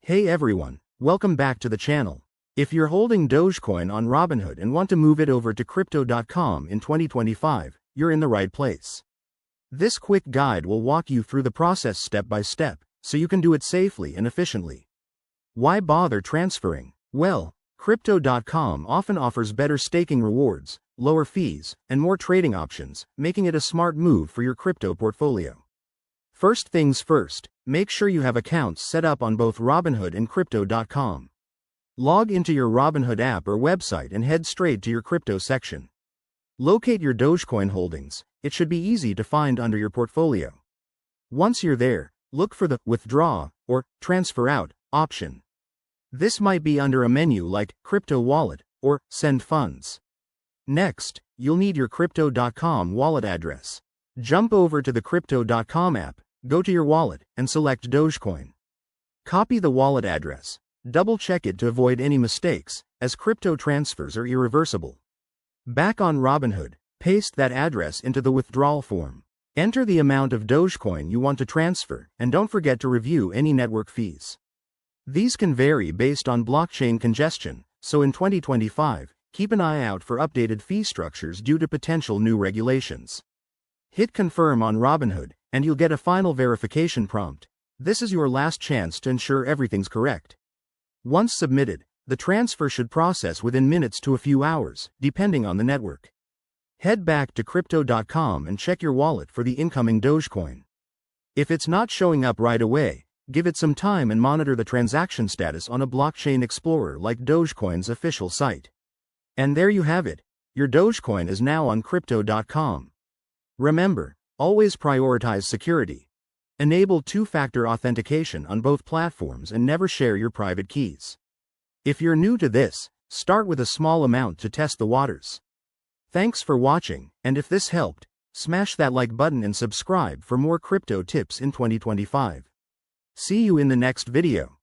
Hey everyone, welcome back to the channel. If you're holding Dogecoin on Robinhood and want to move it over to Crypto.com in 2025, you're in the right place. This quick guide will walk you through the process step by step, so you can do it safely and efficiently. Why bother transferring? Well, Crypto.com often offers better staking rewards, lower fees, and more trading options, making it a smart move for your crypto portfolio. First things first, make sure you have accounts set up on both Robinhood and Crypto.com. Log into your Robinhood app or website and head straight to your crypto section. Locate your Dogecoin holdings. It should be easy to find under your portfolio. Once you're there, look for the Withdraw or Transfer Out option. This might be under a menu like Crypto Wallet or Send Funds. Next, you'll need your Crypto.com wallet address. Jump over to the Crypto.com app, go to your wallet, and select Dogecoin. Copy the wallet address. Double-check it to avoid any mistakes, as crypto transfers are irreversible. Back on Robinhood, paste that address into the withdrawal form. Enter the amount of Dogecoin you want to transfer, and don't forget to review any network fees. These can vary based on blockchain congestion, so in 2025, keep an eye out for updated fee structures due to potential new regulations. Hit Confirm on Robinhood, and you'll get a final verification prompt. This is your last chance to ensure everything's correct. Once submitted, the transfer should process within minutes to a few hours, depending on the network. Head back to Crypto.com and check your wallet for the incoming Dogecoin. If it's not showing up right away, give it some time and monitor the transaction status on a blockchain explorer like Dogecoin's official site. And there you have it, your Dogecoin is now on Crypto.com. Remember, always prioritize security. Enable two-factor authentication on both platforms and never share your private keys. If you're new to this, start with a small amount to test the waters. Thanks for watching, and if this helped, smash that like button and subscribe for more crypto tips in 2025. See you in the next video.